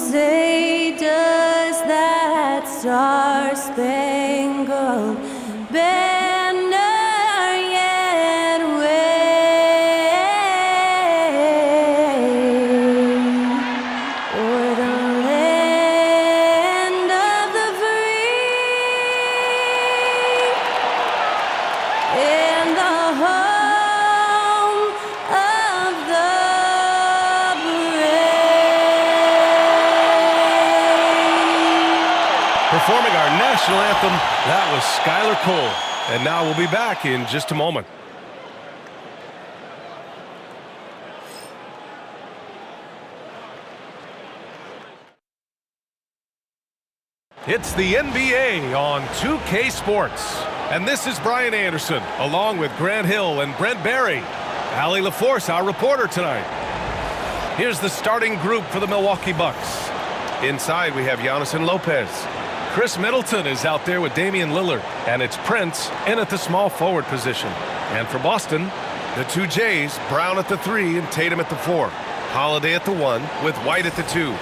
say, does that star-spangled banner yet wave o'er the land of the free and the home of the brave? Performing our national anthem, that was Skylar Cole. And now we'll be back in just a moment. It's the NBA on 2K Sports. And this is Brian Anderson, along with Grant Hill and Brent Barry. Allie LaForce, our reporter tonight. Here's the starting group for the Milwaukee Bucks. Inside, we have Giannis and Lopez. Chris Middleton is out there with Damian Lillard. And it's Prince in at the small forward position. And for Boston, the two Jays, Brown at the 3 and Tatum at the 4. Holiday at the 1 with White at the 2.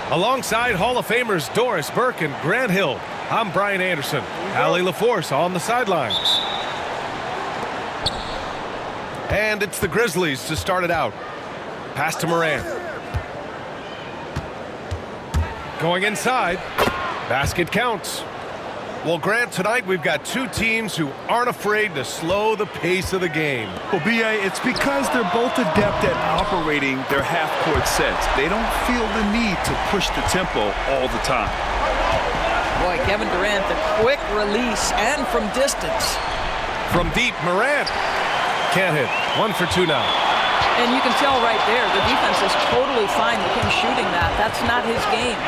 Alongside Hall of Famers Doris Burke and Grant Hill, I'm Brian Anderson. Allie LaForce on the sidelines. And it's the Grizzlies to start it out. Pass to Morant. Going inside. Basket counts. Well, Grant, tonight we've got two teams who aren't afraid to slow the pace of the game. Well, B.A., it's because they're both adept at operating their half-court sets. They don't feel the need to push the tempo all the time. Boy, Kevin Durant, the quick release and from distance. From deep, Morant can't hit. 1 for 2 now. And you can tell right there, the defense is totally fine with him shooting that. That's not his game.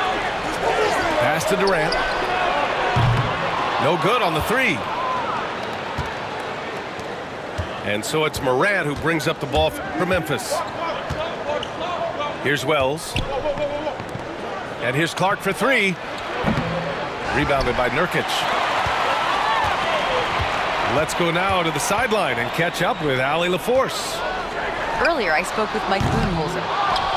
Pass to Durant. No good on the 3. And so it's Morant who brings up the ball for Memphis. Here's Wells. And here's Clark for 3. Rebounded by Nurkic. Let's go now to the sideline and catch up with Allie LaForce. Earlier, I spoke with Mike Budenholzer.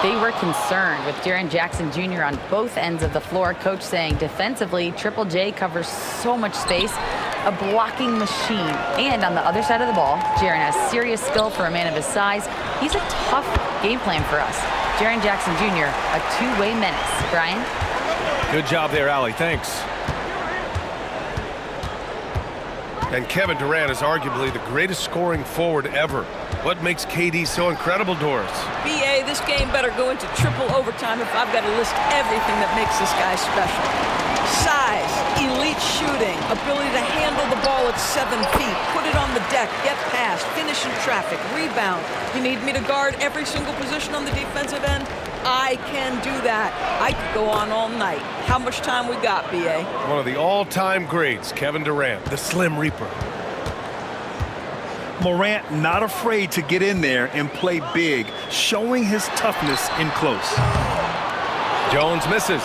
They were concerned with Jaren Jackson Jr. on both ends of the floor. Coach saying defensively, Triple J covers so much space, a blocking machine. And on the other side of the ball, Jaren has serious skill for a man of his size. He's a tough game plan for us. Jaren Jackson Jr., a two-way menace. Brian? Good job there, Allie. Thanks. And Kevin Durant is arguably the greatest scoring forward ever. What makes KD so incredible, Doris? BA, this game better go into triple overtime if I've got to list everything that makes this guy special. Size, elite shooting, ability to handle the ball at 7 feet, put it on the deck, get past, finish in traffic, rebound. You need me to guard every single position on the defensive end? I can do that. I could go on all night. How much time we got, BA? One of the all-time greats, Kevin Durant, the Slim Reaper. Morant not afraid to get in there and play big, showing his toughness in close. Jones misses.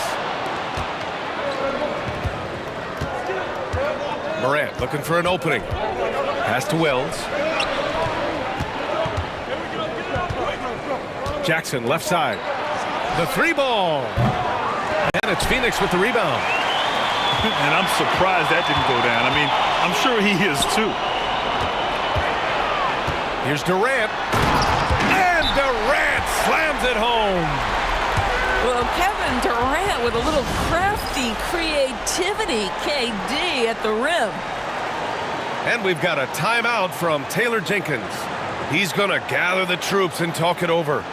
Morant looking for an opening. Pass to Wells. Jackson left side. The three ball. And it's Phoenix with the rebound. And I'm surprised that didn't go down. I mean, I'm sure he is too. Here's Durant. And Durant slams it home. Well, Kevin Durant with a little crafty creativity, KD at the rim. And we've got a timeout from Taylor Jenkins. He's going to gather the troops and talk it over.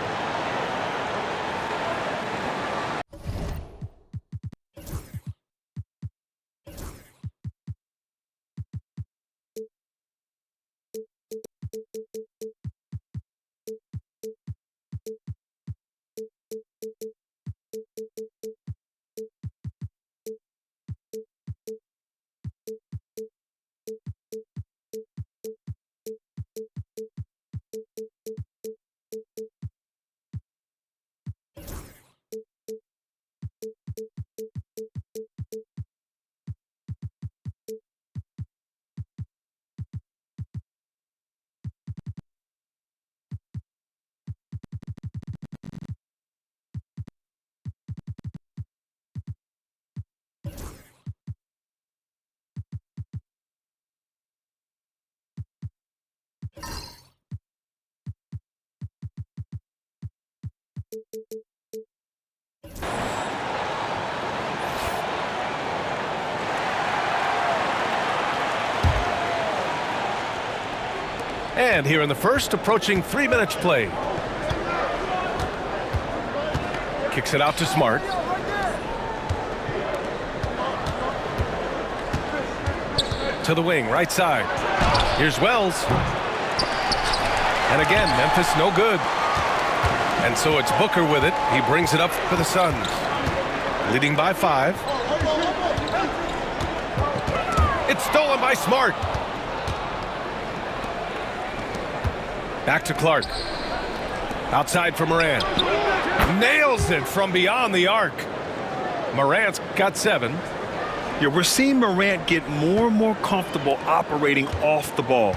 And here in the first, approaching 3 minutes played. Kicks it out to Smart. To the wing, right side. Here's Wells. And again, Memphis no good. And so it's Booker with it. He brings it up for the Suns. Leading by 5. It's stolen by Smart. Back to Clark. Outside for Morant. Nails it from beyond the arc. Morant's got 7. Yeah, we're seeing Morant get more and more comfortable operating off the ball.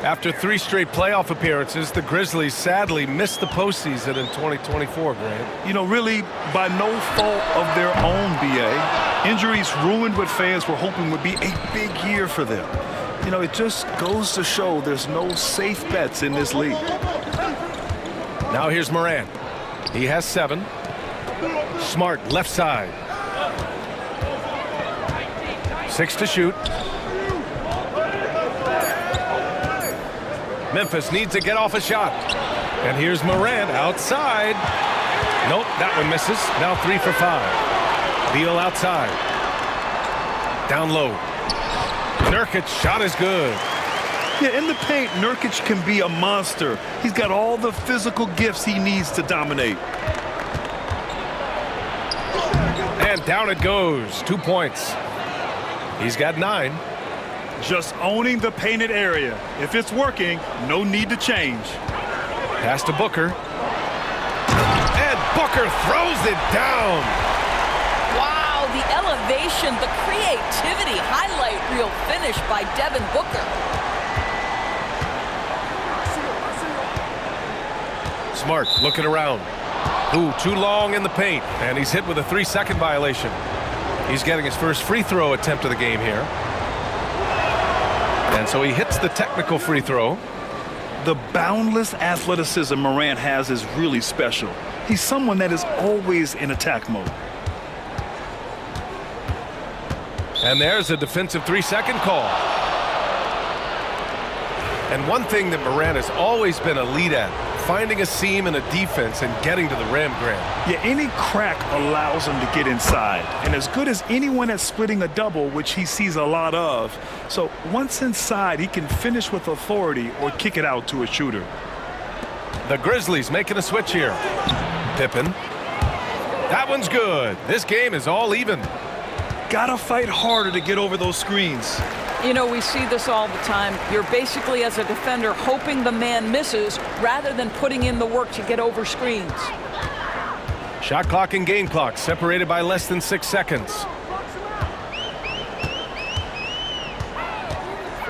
After 3 straight playoff appearances, the Grizzlies sadly missed the postseason in 2024, Grant. You know, really by no fault of their own, BA. Injuries ruined what fans were hoping would be a big year for them. You know, it just goes to show there's no safe bets in this league. Now here's Morant. He has 7. Smart left side. 6 to shoot. Memphis needs to get off a shot. And here's Morant outside. Nope, that one misses. Now 3 for 5. Beal outside. Down low. Nurkic shot is good. Yeah, in the paint, Nurkic can be a monster. He's got all the physical gifts he needs to dominate. And down it goes. 2 points. He's got 9. Just owning the painted area. If it's working, no need to change. Pass to Booker. And Booker throws it down. Wow, the elevation, the creativity, highlight reel finish by Devin Booker. Smart looking around. Ooh, too long in the paint, and he's hit with a 3-second violation. He's getting his first free throw attempt of the game here. And so he hits the technical free throw. The boundless athleticism Morant has is really special. He's someone that is always in attack mode. And there's a defensive 3-second call. And one thing that Morant has always been elite at, finding a seam in a defense and getting to the rim, Grant. Yeah, any crack allows him to get inside. And as good as anyone at splitting a double, which he sees a lot of. So once inside, he can finish with authority or kick it out to a shooter. The Grizzlies making a switch here. Pippen. That one's good. This game is all even. Gotta fight harder to get over those screens. You know, we see this all the time. You're basically, as a defender, hoping the man misses rather than putting in the work to get over screens. Shot clock and game clock separated by less than 6 seconds.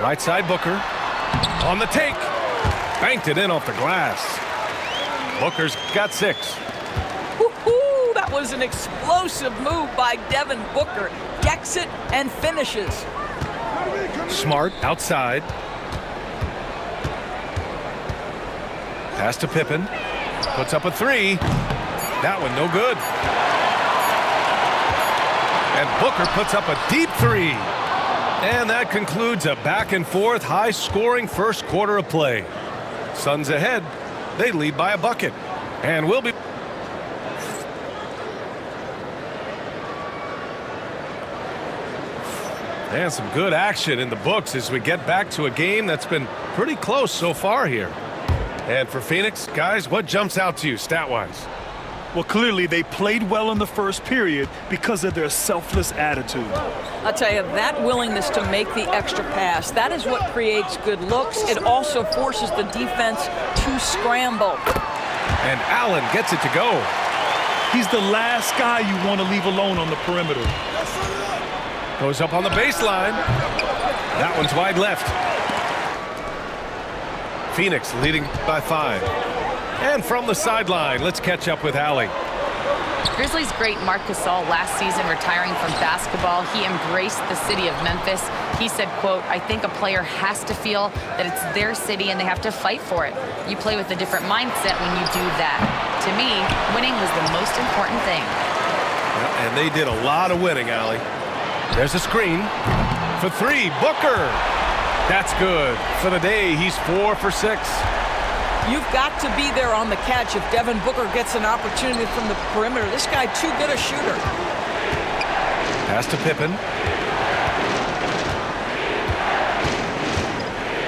Right side Booker. On the take. Banked it in off the glass. Booker's got 6. Woo-hoo! That was an explosive move by Devin Booker. Decks it and finishes. Smart outside. Pass to Pippen. Puts up a 3. That one no good. And Booker puts up a deep 3. And that concludes a back and forth high scoring first quarter of play. Suns ahead. They lead by a bucket. And we'll be and some good action in the books as we get back to a game that's been pretty close so far here. And for Phoenix, guys, what jumps out to you stat-wise? Well, clearly they played well in the first period because of their selfless attitude. I'll tell you, that willingness to make the extra pass, that is what creates good looks. It also forces the defense to scramble. And Allen gets it to go. He's the last guy you want to leave alone on the perimeter. Goes up on the baseline. That one's wide left. Phoenix leading by 5. And from the sideline, let's catch up with Allie. Grizzlies great Marc Gasol last season retiring from basketball. He embraced the city of Memphis. He said, quote, "I think a player has to feel that it's their city and they have to fight for it. You play with a different mindset when you do that. To me, winning was the most important thing." Yeah, and they did a lot of winning, Allie. There's a screen for 3. Booker. That's good. For the day, he's 4 for 6. You've got to be there on the catch if Devin Booker gets an opportunity from the perimeter. This guy too good a shooter. Pass to Pippen.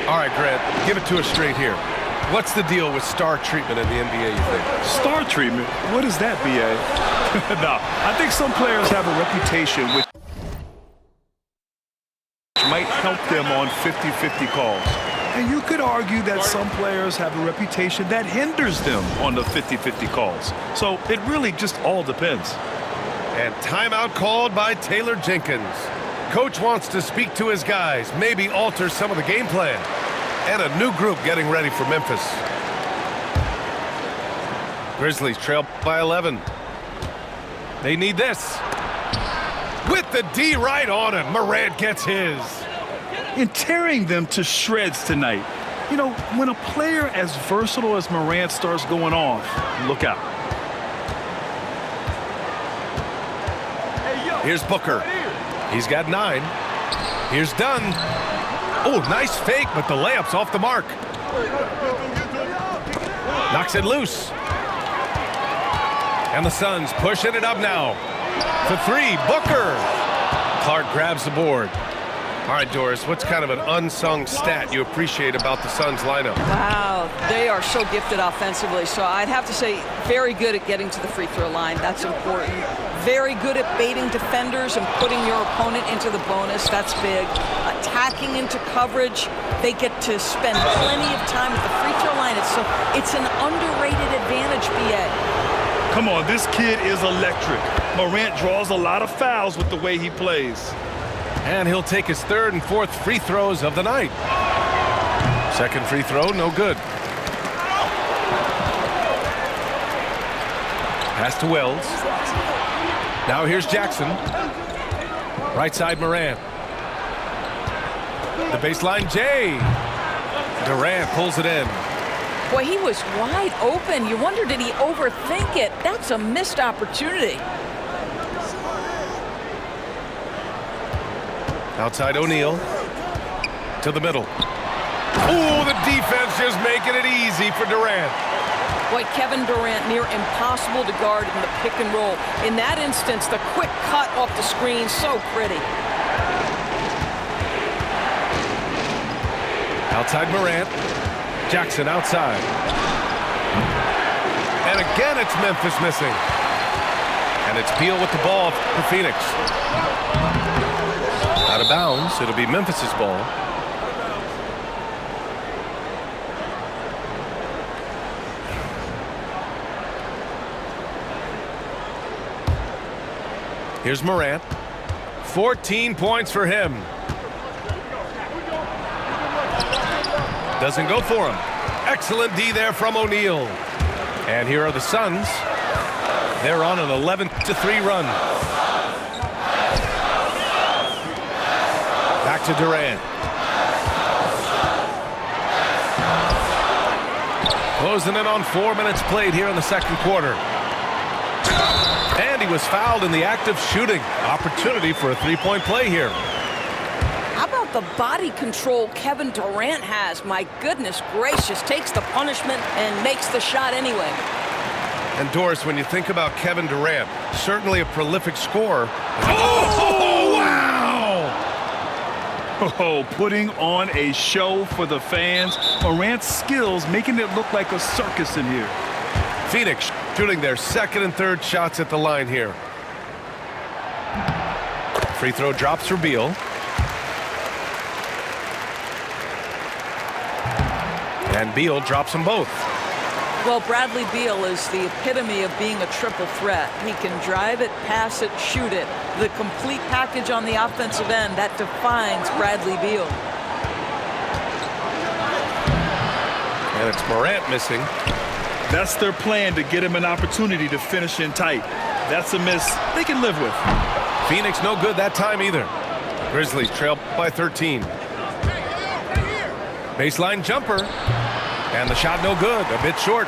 All right, Grant, give it to us straight here. What's the deal with star treatment in the NBA, you think? Star treatment? What is that, B.A.? No, I think some players have a reputation which might help them on 50-50 calls. And you could argue that some players have a reputation that hinders them on the 50-50 calls. So it really just all depends. And timeout called by Taylor Jenkins. Coach wants to speak to his guys, maybe alter some of the game plan. And a new group getting ready for Memphis. Grizzlies trail by 11. They need this. With the D right on it, Morant gets his. And tearing them to shreds tonight. You know, when a player as versatile as Morant starts going off, look out. Here's Booker. He's got 9. Here's Dunn. Oh, nice fake, but the layup's off the mark. Knocks it loose. And the Suns pushing it up now. For 3, Booker. Clark grabs the board. All right, Doris, what's kind of an unsung stat you appreciate about the Suns lineup? Wow, they are so gifted offensively. So I'd have to say very good at getting to the free throw line. That's important. Very good at baiting defenders and putting your opponent into the bonus. That's big. Attacking into coverage. They get to spend plenty of time at the free throw line. It's an underrated advantage, BA. Come on, this kid is electric. Morant draws a lot of fouls with the way he plays. And he'll take his third and fourth free throws of the night. Second free throw, no good. Pass to Wells. Now here's Jackson. Right side Morant. The baseline, Jay. Durant pulls it in. Boy, he was wide open. You wonder, did he overthink it? That's a missed opportunity. Outside O'Neal. To the middle. Oh, the defense just making it easy for Durant. Boy, Kevin Durant near impossible to guard in the pick and roll. In that instance, the quick cut off the screen, so pretty. Outside Morant. Jackson outside. And again it's Memphis missing. And it's Beal with the ball for Phoenix. Out of bounds. It'll be Memphis's ball. Here's Morant. 14 points for him. Doesn't go for him. Excellent D there from O'Neal. And here are the Suns. They're on an 11-3 run. Back to Durant. Closing in on 4 minutes played here in the second quarter. And he was fouled in the act of shooting. Opportunity for a three-point play here. How about the body control Kevin Durant has? My goodness gracious, takes the punishment and makes the shot anyway. And Doris, when you think about Kevin Durant, certainly a prolific scorer. Oh, wow! Oh, putting on a show for the fans. Morant's skills making it look like a circus in here. Phoenix shooting their second and third shots at the line here. Free throw drops for Beal. And Beal drops them both. Well, Bradley Beal is the epitome of being a triple threat. He can drive it, pass it, shoot it. The complete package on the offensive end, that defines Bradley Beal. And it's Morant missing. That's their plan, to get him an opportunity to finish in tight. That's a miss they can live with. Phoenix no good that time either. Grizzlies trail by 13. Baseline jumper. And the shot no good, a bit short.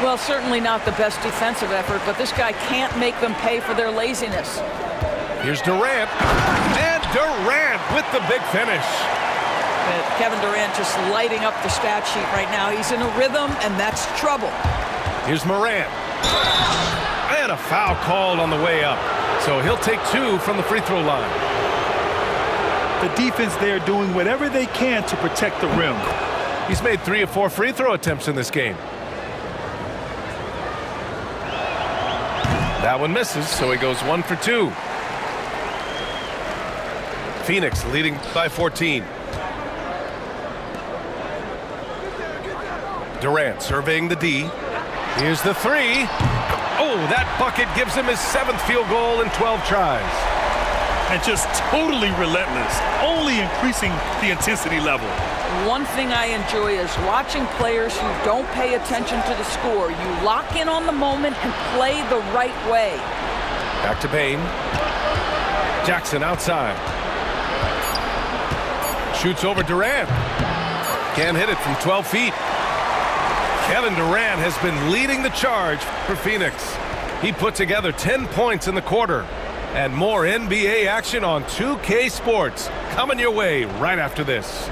Well, certainly not the best defensive effort, but this guy can't make them pay for their laziness. Here's Durant. And Durant with the big finish. Kevin Durant just lighting up the stat sheet right now. He's in a rhythm, and that's trouble. Here's Morant. And a foul called on the way up. So he'll take two from the free throw line. The defense there doing whatever they can to protect the rim. He's made 3 of 4 free throw attempts in this game. That one misses, so he goes 1 for 2. Phoenix leading by 14. Durant surveying the D. Here's the three. Oh, that bucket gives him his 7th field goal in 12 tries. And just totally relentless, only increasing the intensity level. One thing I enjoy is watching players who don't pay attention to the score. You lock in on the moment and play the right way. Back to Bane. Jackson outside. Shoots over Durant. Can't hit it from 12 feet. Kevin Durant has been leading the charge for Phoenix. He put together 10 points in the quarter. And more NBA action on 2K Sports coming your way right after this.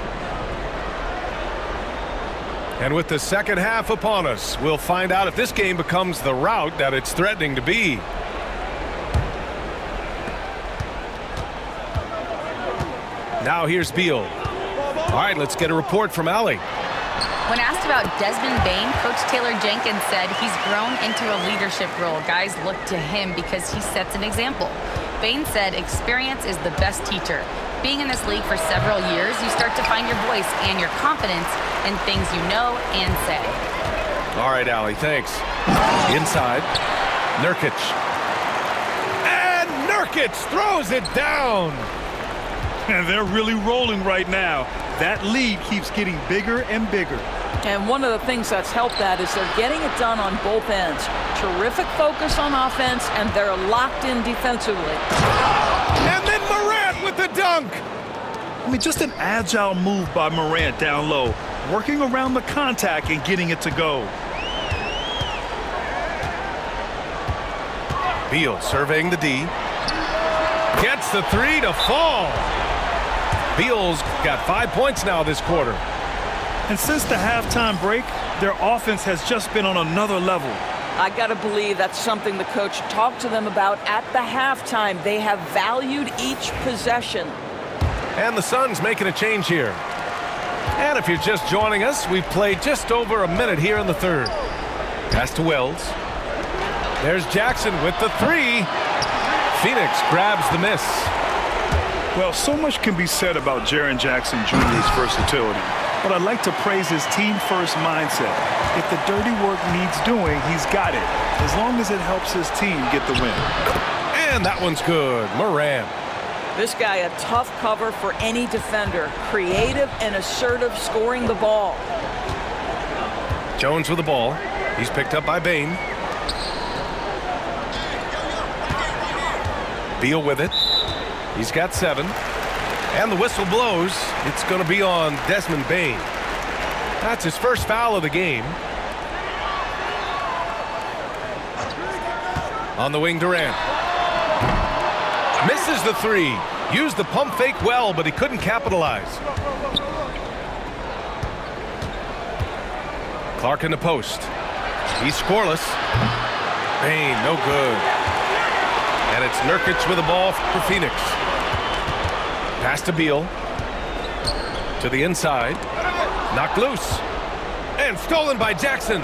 And with the second half upon us, we'll find out if this game becomes the rout that it's threatening to be. Now here's Beal. All right, let's get a report from Allie. When asked about Desmond Bane, Coach Taylor Jenkins said he's grown into a leadership role. Guys look to him because he sets an example. Bane said experience is the best teacher. Being in this league for several years, you start to find your voice and your confidence in things you know and say. All right, Allie, thanks. Inside. Nurkic. And Nurkic throws it down. And they're really rolling right now. That lead keeps getting bigger and bigger. And one of the things that's helped that is they're getting it done on both ends. Terrific focus on offense, and they're locked in defensively. And then Morant with the dunk. I mean, just an agile move by Morant down low, working around the contact and getting it to go. Beal surveying the D. Gets the three to fall. Beal's got 5 points now this quarter. And since the halftime break, their offense has just been on another level. I got to believe that's something the coach talked to them about at the halftime. They have valued each possession. And the Suns making a change here. And if you're just joining us, we've played just over a minute here in the third. Pass to Wells. There's Jackson with the three. Phoenix grabs the miss. Well, so much can be said about Jaren Jackson Jr.'s versatility, but I'd like to praise his team-first mindset. If the dirty work needs doing, he's got it, as long as it helps his team get the win. And that one's good. Morant. This guy, a tough cover for any defender. Creative and assertive scoring the ball. Jones with the ball. He's picked up by Bane. Beal with it. He's got 7. And the whistle blows. It's going to be on Desmond Bane. That's his first foul of the game. On the wing, Durant. Misses the three. Used the pump fake well, but he couldn't capitalize. Clark in the post. He's scoreless. Bane, no good. And it's Nurkic with the ball for Phoenix. Pass to Beal. To the inside. Knocked loose. And stolen by Jackson.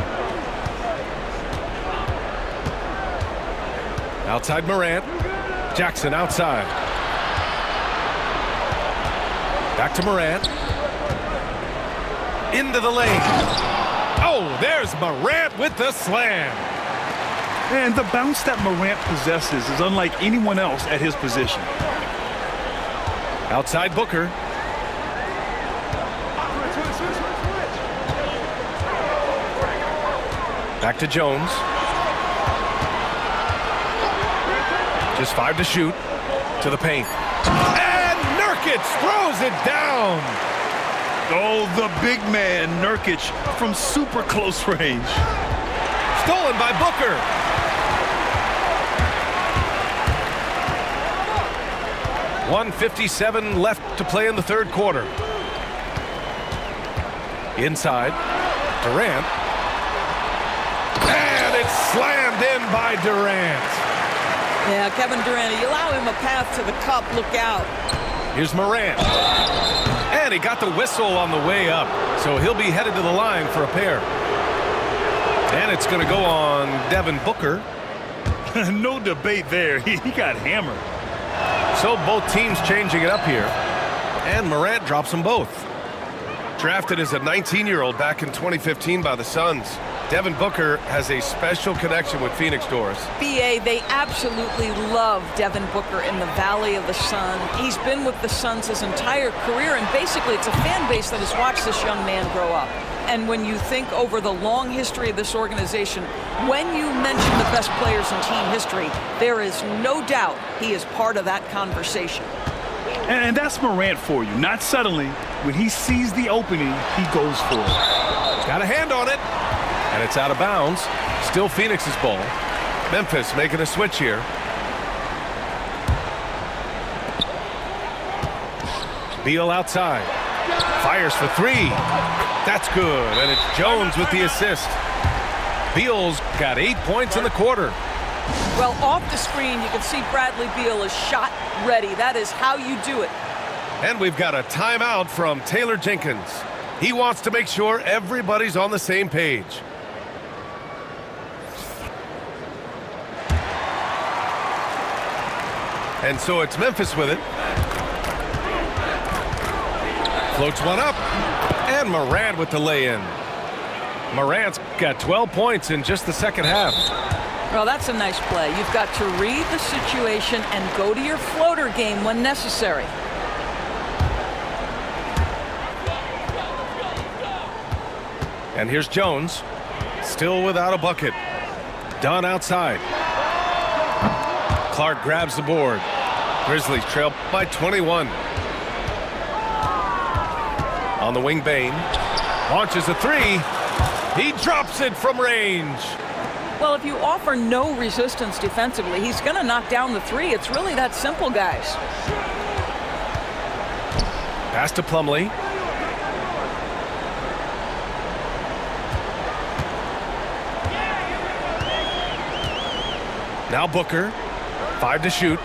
Outside Morant. Jackson outside. Back to Morant. Into the lane. Oh, there's Morant with the slam. And the bounce that Morant possesses is unlike anyone else at his position. Outside Booker. Back to Jones. Just 5 to shoot. To the paint. And Nurkic throws it down. Oh, the big man, Nurkic, from super close range. Stolen by Booker. .157 left to play in the third quarter. Inside. Durant. And it's slammed in by Durant. Yeah, Kevin Durant, you allow him a path to the cup, look out. Here's Morant. And he got the whistle on the way up, so he'll be headed to the line for a pair. And it's going to go on Devin Booker. No debate there. He got hammered. So both teams changing it up here. And Morant drops them both. Drafted as a 19-year-old back in 2015 by the Suns, Devin Booker has a special connection with Phoenix, Doris. BA, they absolutely love Devin Booker in the Valley of the Sun. He's been with the Suns his entire career, and basically it's a fan base that has watched this young man grow up. And when you think over the long history of this organization, when you mention the best players in team history, there is no doubt he is part of that conversation. And that's Morant for you. Not suddenly. When he sees the opening, he goes for it. Got a hand on it. And it's out of bounds. Still Phoenix's ball. Memphis making a switch here. Beal outside. Fires for three. That's good. And it's Jones with the assist. Beal's got 8 points in the quarter. Well, off the screen, you can see Bradley Beal is shot ready. That is how you do it. And we've got a timeout from Taylor Jenkins. He wants to make sure everybody's on the same page. And so it's Memphis with it. Floats one up. And Morant with the lay-in. Morant's got 12 points in just the second half. Well, that's a nice play. You've got to read the situation and go to your floater game when necessary. And here's Jones, still without a bucket. Dunn outside. Clark grabs the board. Grizzlies trail by 21. On the wing, Bane launches a three. He drops it from range. Well, if you offer no resistance defensively, he's going to knock down the three. It's really that simple, guys. Pass to Plumlee. Now Booker, 5 to shoot.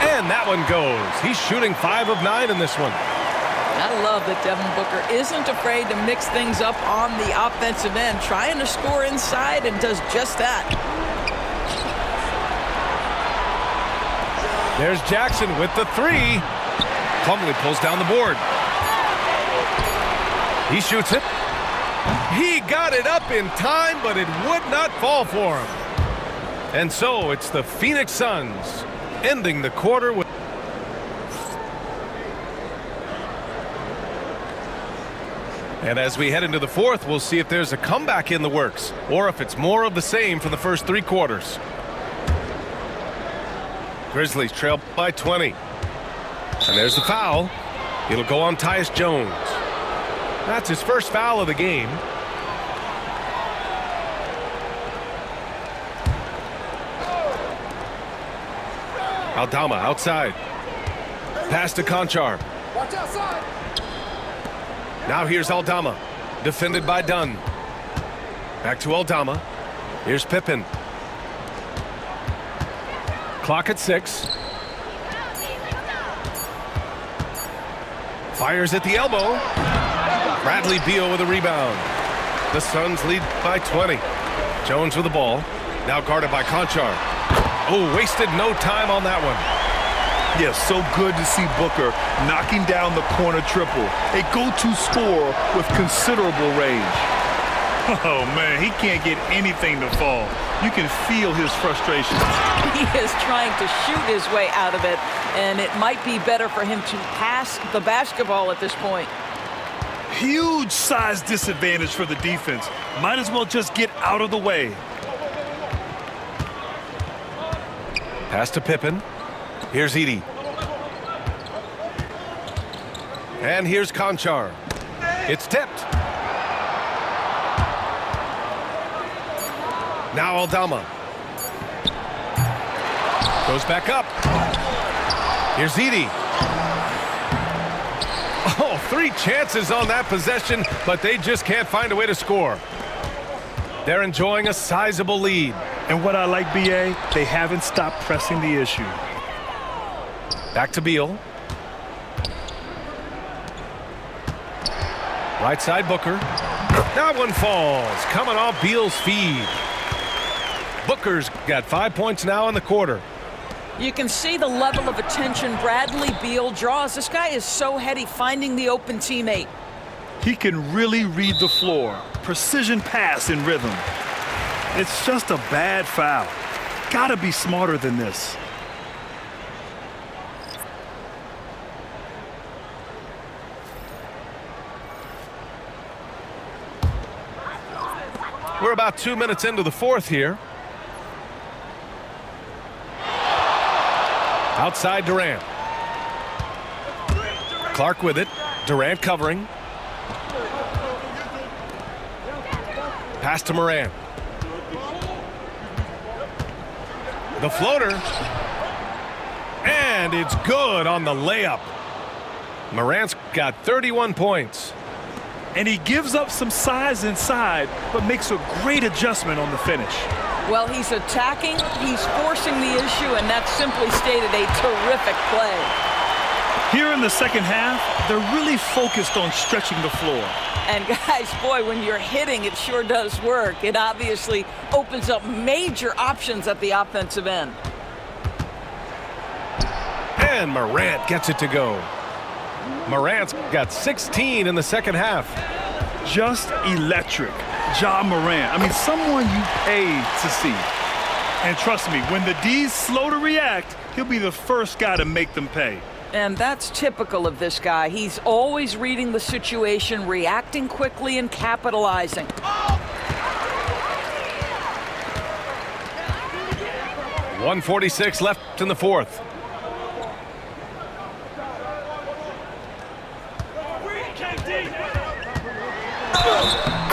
And that one goes. He's shooting 5 of 9 in this one. I love that Devin Booker isn't afraid to mix things up on the offensive end, trying to score inside, and does just that. There's Jackson with the three. Plumlee pulls down the board. He shoots it. He got it up in time, but it would not fall for him. And so it's the Phoenix Suns ending the quarter with... And as we head into the fourth, we'll see if there's a comeback in the works or if it's more of the same from the first 3 quarters. Grizzlies trail by 20. And there's the foul. It'll go on Tyus Jones. That's his first foul of the game. Aldama outside. Pass to Conchar. Watch outside. Now here's Aldama, defended by Dunn. Back to Aldama. Here's Pippen. Clock at 6. Fires at the elbow. Bradley Beal with a rebound. The Suns lead by 20. Jones with the ball. Now guarded by Conchar. Oh, wasted no time on that one. Yes, so good to see Booker knocking down the corner triple. A go-to score with considerable range. Oh, man, he can't get anything to fall. You can feel his frustration. He is trying to shoot his way out of it, and it might be better for him to pass the basketball at this point. Huge size disadvantage for the defense. Might as well just get out of the way. Pass to Pippen. Here's Edey. And here's Conchar. It's tipped. Now Aldama. Goes back up. Here's Edey. Oh, 3 chances on that possession, but they just can't find a way to score. They're enjoying a sizable lead. And what I like, BA, they haven't stopped pressing the issue. Back to Beal. Right side Booker. That one falls. Coming off Beal's feed. Booker's got 5 points now in the quarter. You can see the level of attention Bradley Beal draws. This guy is so heady finding the open teammate. He can really read the floor. Precision pass in rhythm. It's just a bad foul. Gotta be smarter than this. We're about 2 minutes into the fourth here. Outside Durant. Clark with it. Durant covering. Pass to Morant. The floater. And it's good on the layup. Morant's got 31 points. And he gives up some size inside, but makes a great adjustment on the finish. Well, he's attacking, he's forcing the issue, and that's simply stated a terrific play. Here in the second half, they're really focused on stretching the floor. And guys, boy, when you're hitting, it sure does work. It obviously opens up major options at the offensive end. And Morant gets it to go. Morant's got 16 in the second half. Just electric. Ja Morant. I mean, someone you pay to see. And trust me, when the D's slow to react, he'll be the first guy to make them pay. And that's typical of this guy. He's always reading the situation, reacting quickly, and capitalizing. 1:46 left in the fourth.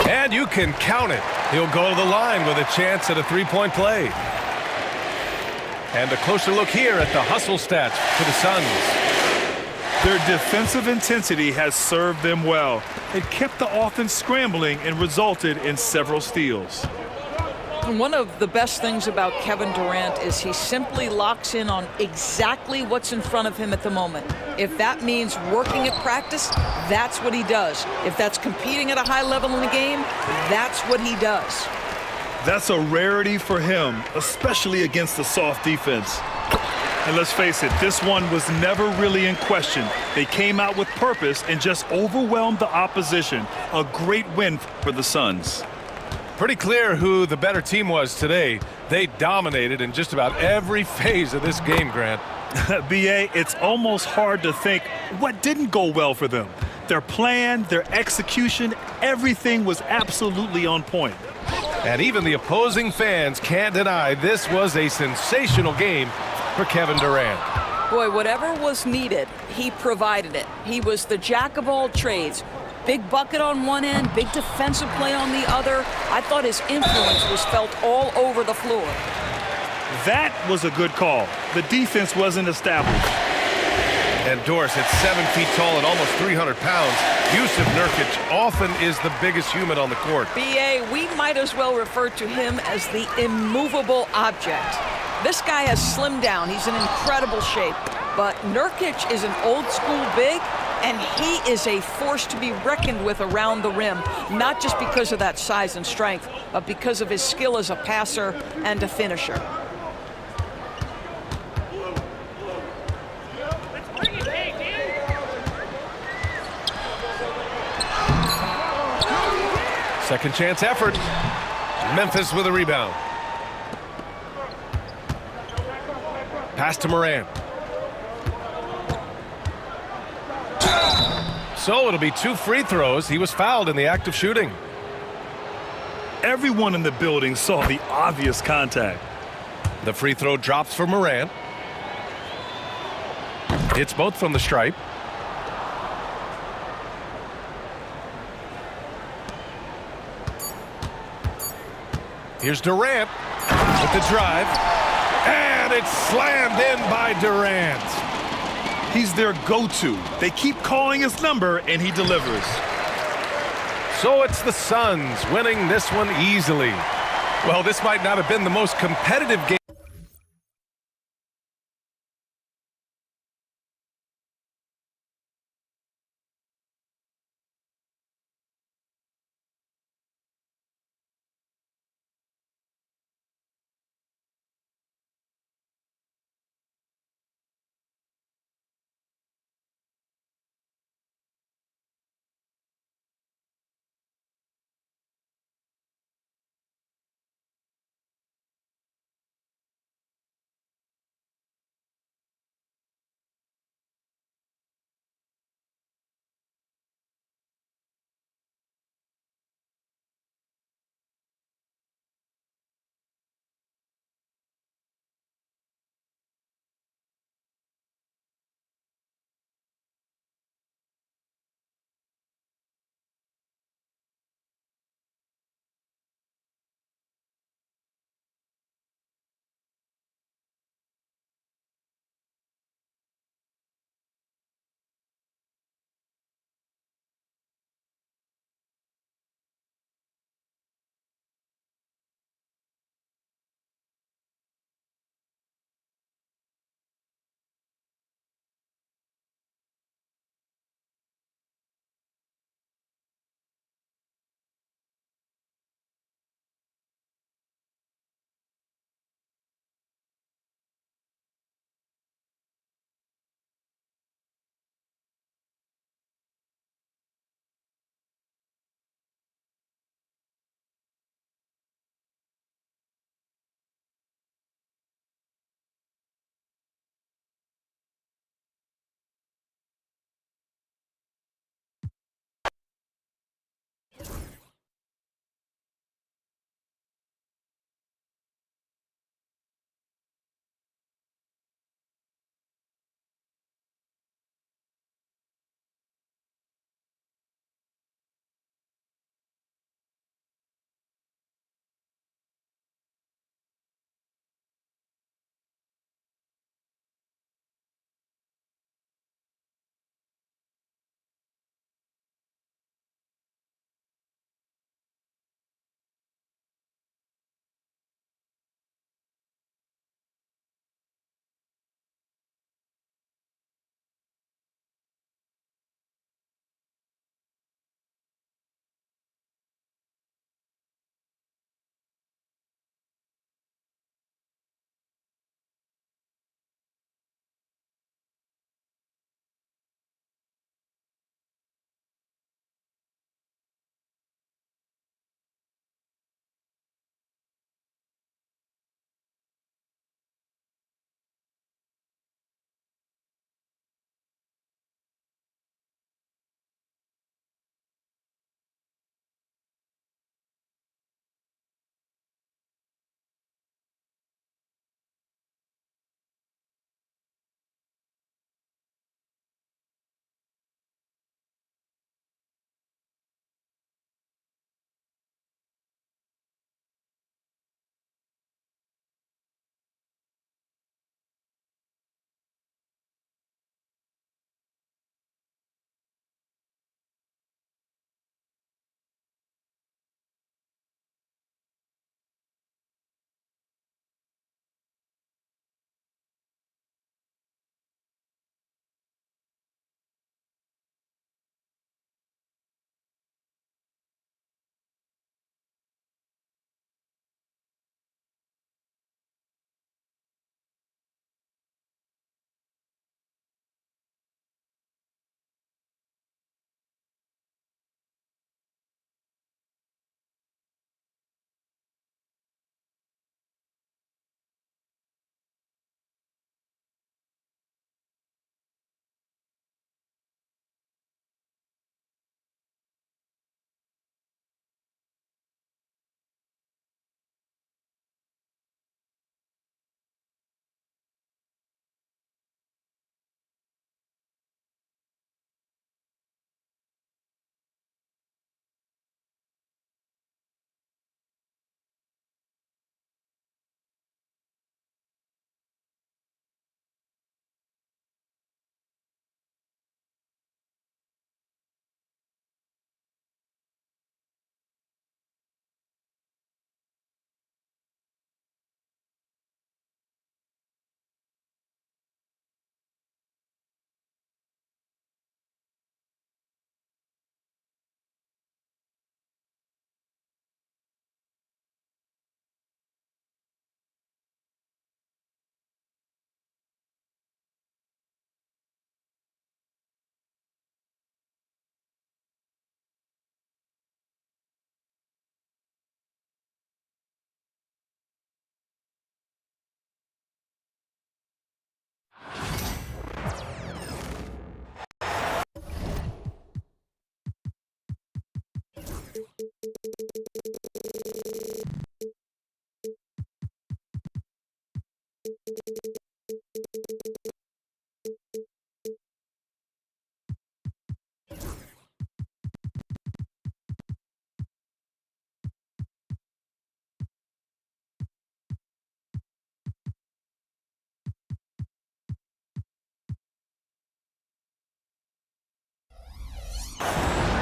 And you can count it. He'll go to the line with a chance at a three-point play. And a closer look here at the hustle stats for the Suns. Their defensive intensity has served them well. It kept the offense scrambling and resulted in several steals. One of the best things about Kevin Durant is he simply locks in on exactly what's in front of him at the moment. If that means working at practice, that's what he does. If that's competing at a high level in the game, that's what he does. That's a rarity for him, especially against a soft defense. And let's face it, this one was never really in question. They came out with purpose and just overwhelmed the opposition. A great win for the Suns. Pretty clear who the better team was today. They dominated in just about every phase of this game, Grant. B.A., it's almost hard to think what didn't go well for them. Their plan, their execution, everything was absolutely on point. And even the opposing fans can't deny this was a sensational game for Kevin Durant. Boy, whatever was needed, he provided it. He was the jack of all trades. Big bucket on one end, big defensive play on the other. I thought his influence was felt all over the floor. That was a good call. The defense wasn't established. And Doris, at 7 feet tall and almost 300 pounds, Yusuf Nurkic often is the biggest human on the court. B.A., we might as well refer to him as the immovable object. This guy has slimmed down. He's in incredible shape. But Nurkic is an old-school big, and he is a force to be reckoned with around the rim, not just because of that size and strength, but because of his skill as a passer and a finisher. Second chance effort. Memphis with a rebound. Pass to Morant. So it'll be 2 free throws. He was fouled in the act of shooting. Everyone in the building saw the obvious contact. The free throw drops for Morant. It's both from the stripe. Here's Durant with the drive. And it's slammed in by Durant. He's their go-to. They keep calling his number, and he delivers. So it's the Suns winning this one easily. Well, this might not have been the most competitive game.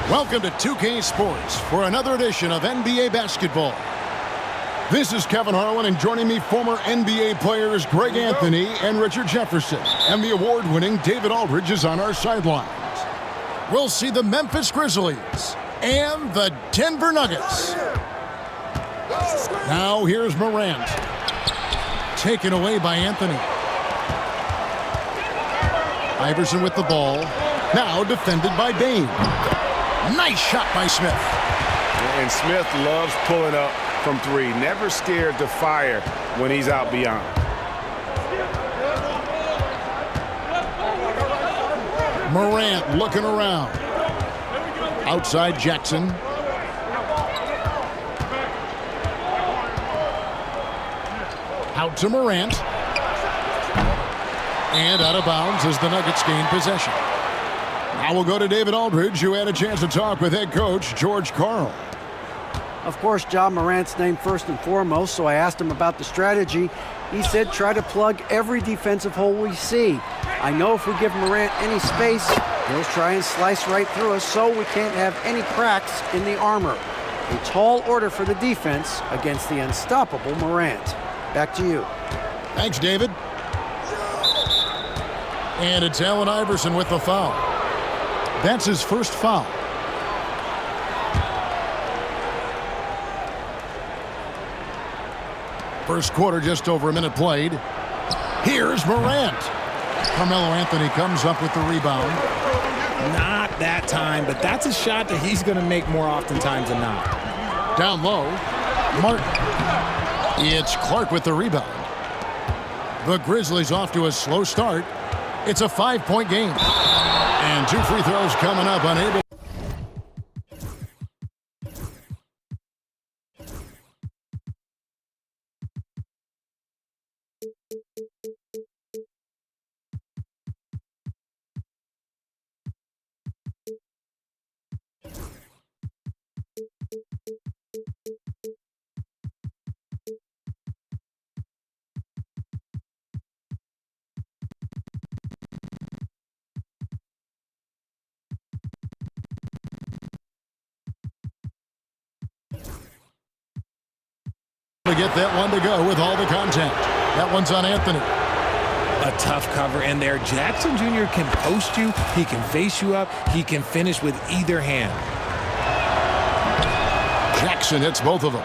Welcome to 2K Sports for another edition of NBA basketball. This is Kevin Harlan, and joining me, former NBA players Greg Anthony and Richard Jefferson. And the award-winning David Aldridge is on our sidelines. We'll see the Memphis Grizzlies and the Denver Nuggets. Now here's Morant. Taken away by Anthony. Iverson with the ball. Now defended by Bane. Nice shot by Smith. And Smith loves pulling up from three. Never scared to fire when he's out beyond. Morant looking around. Outside Jackson. Out to Morant. And out of bounds as the Nuggets gain possession. Now we'll go to David Aldridge, who had a chance to talk with head coach George Karl. Of course, Ja Morant's named first and foremost, so I asked him about the strategy. He said try to plug every defensive hole we see. I know if we give Morant any space, he'll try and slice right through us, so we can't have any cracks in the armor. A tall order for the defense against the unstoppable Morant. Back to you. Thanks, David. And it's Allen Iverson with the foul. That's his first foul. First quarter, just over a minute played. Here's Morant. Carmelo Anthony comes up with the rebound. Not that time, but that's a shot that he's going to make more oftentimes than not. Down low, Martin. It's Clark with the rebound. The Grizzlies off to a slow start. It's a 5-point game. And 2 free throws coming up, unable. To get that one to go with all the contact. That one's on Anthony. A tough cover in there. Jackson Jr. can post you. He can face you up. He can finish with either hand. Jackson hits both of them.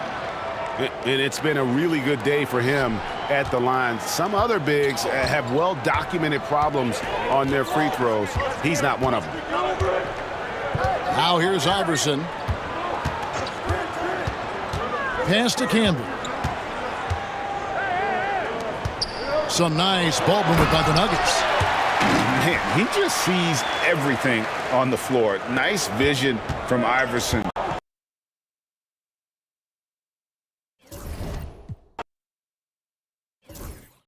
And it's been a really good day for him at the line. Some other bigs have well-documented problems on their free throws. He's not one of them. Now here's Iverson. Pass to Campbell. Some nice ball movement by the Nuggets. Man, he just sees everything on the floor. Nice vision from Iverson